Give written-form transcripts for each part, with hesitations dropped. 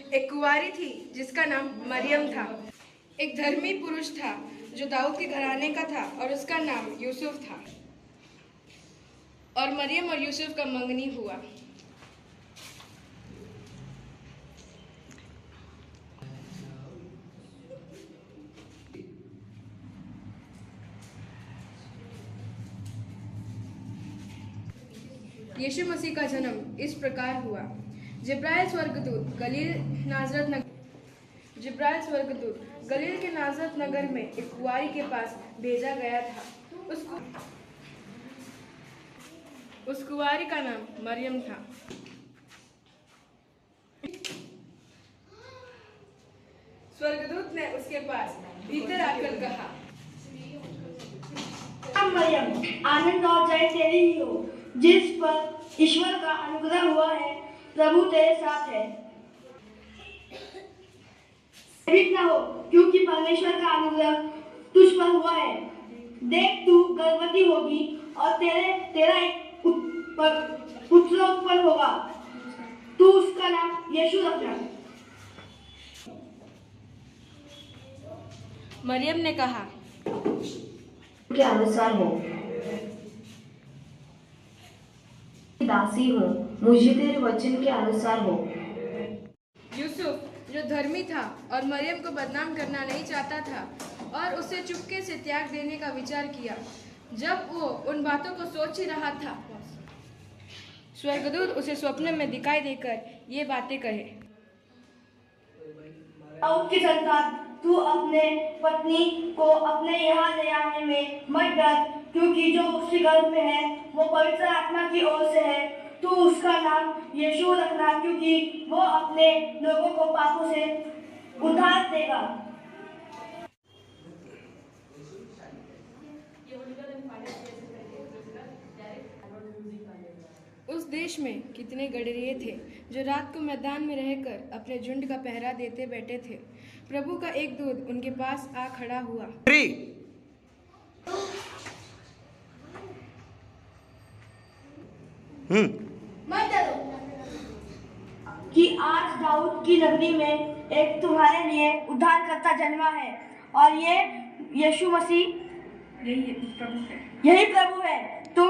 एक कुंवारी थी जिसका नाम मरियम था। एक धर्मी पुरुष था जो दाऊद के घराने का था और उसका नाम यूसुफ था। और मरियम और यूसुफ का मंगनी हुआ। यीशु मसीह का जन्म इस प्रकार हुआ। जिब्राइल स्वर्गदूत गलील के नाजरत नगर में एक कुंवारी के पास भेजा गया था। उस कुंवारी का नाम मरियम था। स्वर्गदूत ने उसके पास भीतर आकर कहा, मरियम, आनंद और जय तेरी ही हो, जिस पर ईश्वर का अनुग्रह हुआ है, प्रभु तेरे साथ है। भयभीत न हो, क्योंकि परमेश्वर का अनुग्रह तुझ पर हुआ है। देख, तू गर्भवती होगी और तेरा एक पुत्र उत्पन्न होगा। तू उसका नाम यीशु रखना। मरियम ने कहा, के अनुसार हो, दासी हूँ, मुझे तेरे वचन के अनुसार हो। यूसुफ जो धर्मी था और मरियम को बदनाम करना नहीं चाहता था और उसे चुपके से त्याग देने का विचार किया। जब वो उन बातों को सोच ही रहा था, स्वर्गदूत उसे स्वप्न में दिखाई देकर ये बातें कहे, दाऊद की संतान, तू अपने पत्नी को अपने यहाँ ले आने में मत डर, क्योंकि जो उसके गर्भ में है वो पवित्र आत्मा की ओर से है। तू उसका नाम यीशु रखना, क्योंकि वो अपने लोगों को पापों से उद्धार देगा। उस देश में कितने गडरिये थे जो रात को मैदान में रहकर अपने झुंड का पहरा देते बैठे थे। प्रभु का एक दूत उनके पास आ खड़ा हुआ। मत डरो, कि आज दाऊद की नगरी में एक तुम्हारे लिए उद्धारकर्ता जन्मा है, और ये यीशु मसीह यही प्रभु है। तुम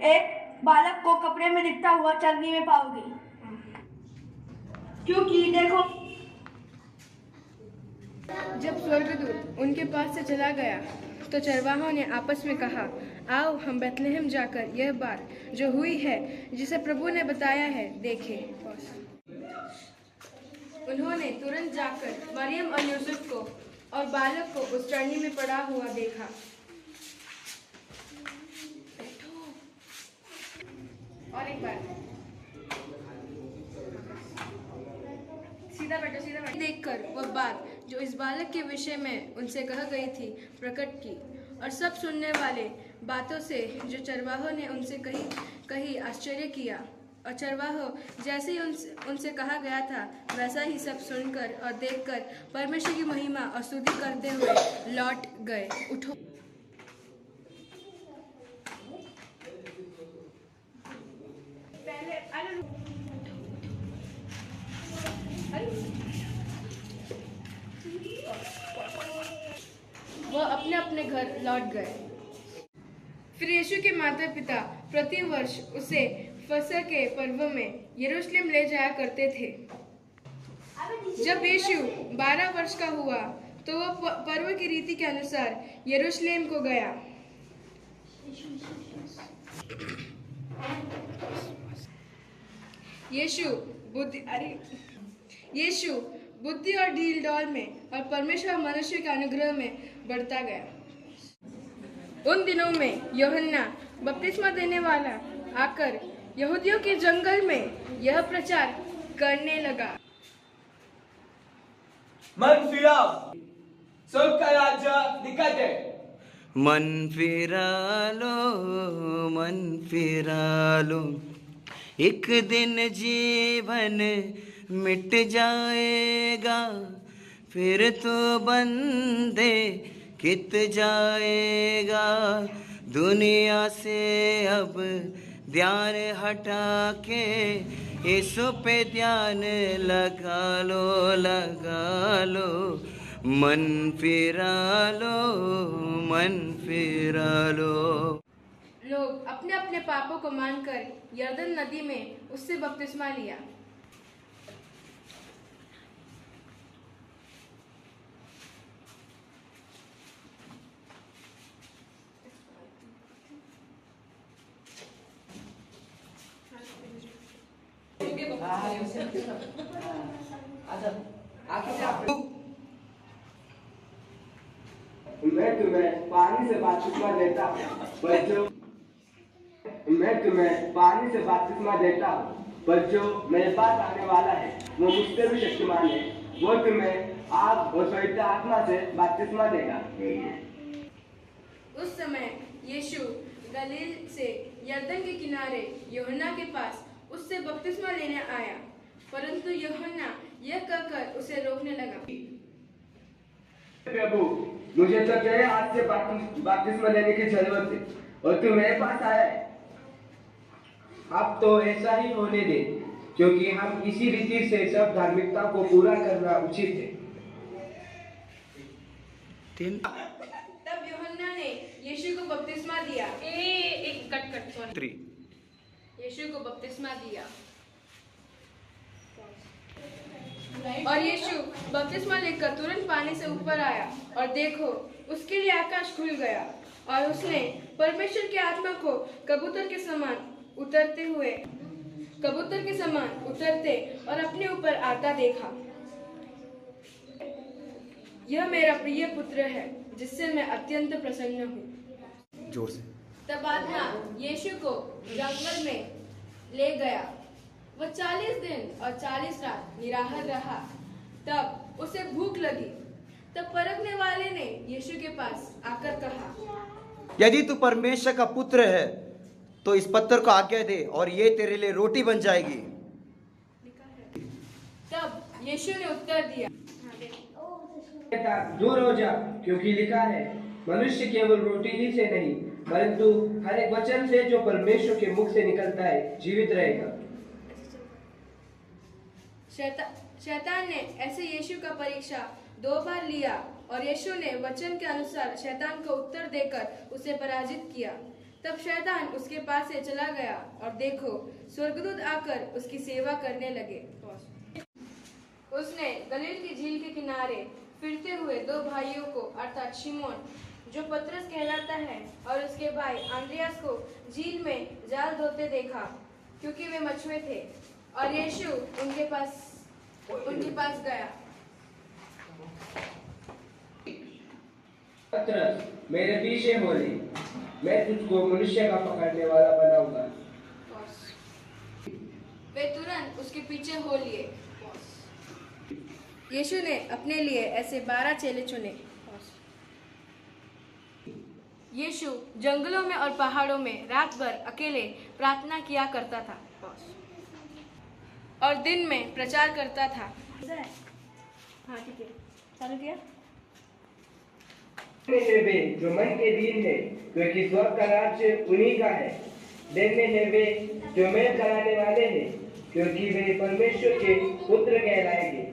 एक बालक को कपड़े में लिपटा हुआ चरनी में पाओगे, क्योंकि देखो। जब स्वर्गदूत उनके पास से चला गया तो चरवाहों ने आपस में कहा, आओ हम बैतलहम जाकर यह बात जो हुई है जिसे प्रभु ने बताया है देखें। उन्होंने तुरंत जाकर मरियम और यूसुफ को और बालक को उस चरनी में पड़ा हुआ देखा। और एक बार सीधा बैठो। देखकर वह बात जो इस बालक के विषय में उनसे कह गई थी प्रकट की, और सब सुनने वाले बातों से जो चरवाहों ने उनसे कही आश्चर्य किया। और चरवाहों जैसे ही उनसे कहा गया था वैसा ही सब सुनकर और देखकर परमेश्वर की महिमा और स्तुति करते हुए लौट गए। उठो, वह अपने अपने घर लौट गए। फिर यीशु के माता पिता प्रतिवर्ष उसे फसह के पर्व में यरूशलेम ले जाया करते थे। जब यीशु 12 वर्ष का हुआ तो वह पर्व की रीति के अनुसार यरूशलेम को गया। यीशु बुद्धि और ढील डौल में और परमेश्वर मनुष्य के अनुग्रह में बढ़ता गया। उन दिनों में यूहन्ना बपतिस्मा देने वाला आकर यहूदियों के जंगल में यह प्रचार करने लगा, मन फिराओ, स्वर्ग का राज्य निकट है। मन फिरा लो, एक दिन जीवन मिट जाएगा, फिर तो बंदे कित जाएगा। दुनिया से अब ध्यान हटा के यीशु पे ध्यान लगा लो, मन फिरा लो, मन फिरा लो। लोग अपने अपने पापों को मानकर यरदन नदी में उससे बपतिस्मा लिया। मैं तुम्हें पानी से बपतिस्मा देता हूँ, पर जो मेरे पास आने वाला है वो मुझसे भी शक्तिमान है। वो तुम्हें आग और पवित्र आत्मा से बपतिस्मा देगा। उस समय यीशु गलील से यरदन के किनारे यूहन्ना के पास उससे बपतिस्मा लेने आया, परंतु यूहन्ना यह कहकर उसे रोकने लगा। प्रभु, मुझे तो तेरे हाथ से बपतिस्मा लेने की जरूरत है और तू मेरे पास आया है। अब तो ऐसा ही होने दे, क्योंकि हम इसी रीति से सब धार्मिकता को पूरा करना उचित है। तब यूहन्ना ने यीशु को बपतिस्मा दिया। यीशु को बपतिस्मा दिया और यीशु बपतिस्मा लेकर तुरंत पानी से ऊपर आया और देखो, उसके लिए आकाश खुल गया और उसने परमेश्वर की आत्मा को कबूतर के समान उतरते और अपने ऊपर आता देखा। यह मेरा प्रिय पुत्र है, जिससे मैं अत्यंत प्रसन्न हूँ। जोर से। तब आत्मा यीशु को जंगल में ले गया। वह 40 दिन और 40 रात निराहार रहा। तब उसे भूख लगी। तब परखने वाले ने यीशु के पास आकर कहा, यदि तू परमेश्वर का पुत्र है तो इस पत्थर को आज्ञा दे और ये तेरे लिए रोटी बन जाएगी। तब यीशु ने उत्तर दिया, दूर हो जा, क्योंकि लिखा है, मनुष्य केवल रोटी ही से नहीं, परंतु हर एक वचन से जो परमेश्वर के मुख से निकलता है जीवित रहेगा। शैतान ने ऐसे यीशु का परीक्षा 2 बार लिया और यीशु ने वचन के अनुसार शैतान को उत्तर देकर उसे पराजित किया। तब शैतान उसके पास से चला गया और देखो, स्वर्गदूत आकर उसकी सेवा करने लगे। उसने गलील की झील के किनारे फिरते हुए 2 भाइयों को, अर्थात शिमोन जो पतरस कहलाता है और उसके भाई आंद्रियास को झील में जाल धोते देखा, क्योंकि वे मछुए थे। और यीशु उनके पास गया। पतरस, मेरे पीछे हो ले, मैं तुझको मनुष्य का पकड़ने वाला बनाऊंगा। वे तुरंत उसके पीछे हो लिए। यीशु ने अपने लिए ऐसे 12 चेले चुने। यीशु जंगलों में और पहाड़ों में रात भर अकेले प्रार्थना किया करता था और दिन में प्रचार करता था। हाँ ठीक है, चालू किया। वे जो मन के दीन है, क्योंकि स्वर्ग का राज्य उन्हीं का है। धन्य है वे जो मेल कराने वाले हैं, क्योंकि वे परमेश्वर के पुत्र कहलाएंगे।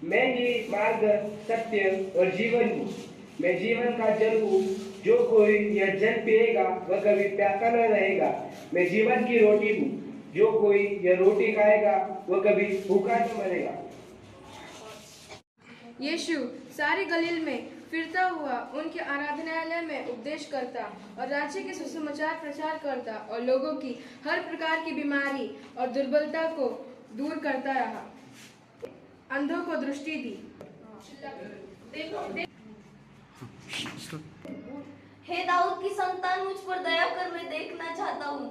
मैं ही मार्ग, सत्य और जीवन हूँ। मैं जीवन का जल हूँ। जो कोई यह जल पिएगा वह कभी प्यासा न रहेगा। मैं जीवन की रोटी हूँ। जो कोई यह रोटी खाएगा वह कभी भूखा न मरेगा। यीशु सारे गलील में फिरता हुआ उनके आराधनालय में उपदेश करता और राज्य के सुसमाचार प्रचार करता और लोगों की हर प्रकार की बीमारी और दुर्बलता को दूर करता रहा। अंधों को दृष्टि दी। हे दाऊद की संतान, मुझ पर दया कर, मैं देखना चाहता हूँ।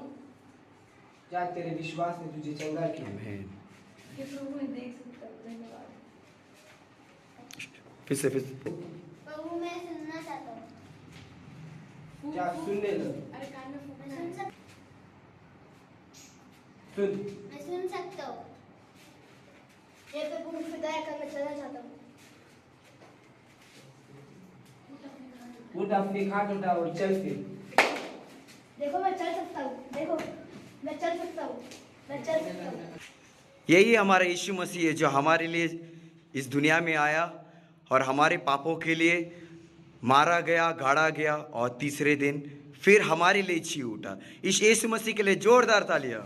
क्या तेरे विश्वास ने तुझे चंगा किया? हे प्रभु, मैं देख सकता हूँ। धन्यवाद। फिर से प्रभु, मैं सुनना चाहता हूँ। क्या सुनने लग? अरे कान में फूंकना मैं है। सुन सकता हूँ। हे प्रभु, मुझ पर दया कर, मैं चलना चाहता हूँ। उठ, अपनी खाट उठा और चल फिर। देखो, मैं चल सकता हूँ। देखो, मैं चल सकता हूँ। मैं चल सकता हूँ। यही हमारा यीशु मसीह है जो हमारे लिए इस दुनिया में आया और हमारे पापों के लिए मारा गया, गाड़ा गया और तीसरे दिन फिर हमारे लिए जी उठा। इस यीशु मसीह के लिए जोरदार तालियां।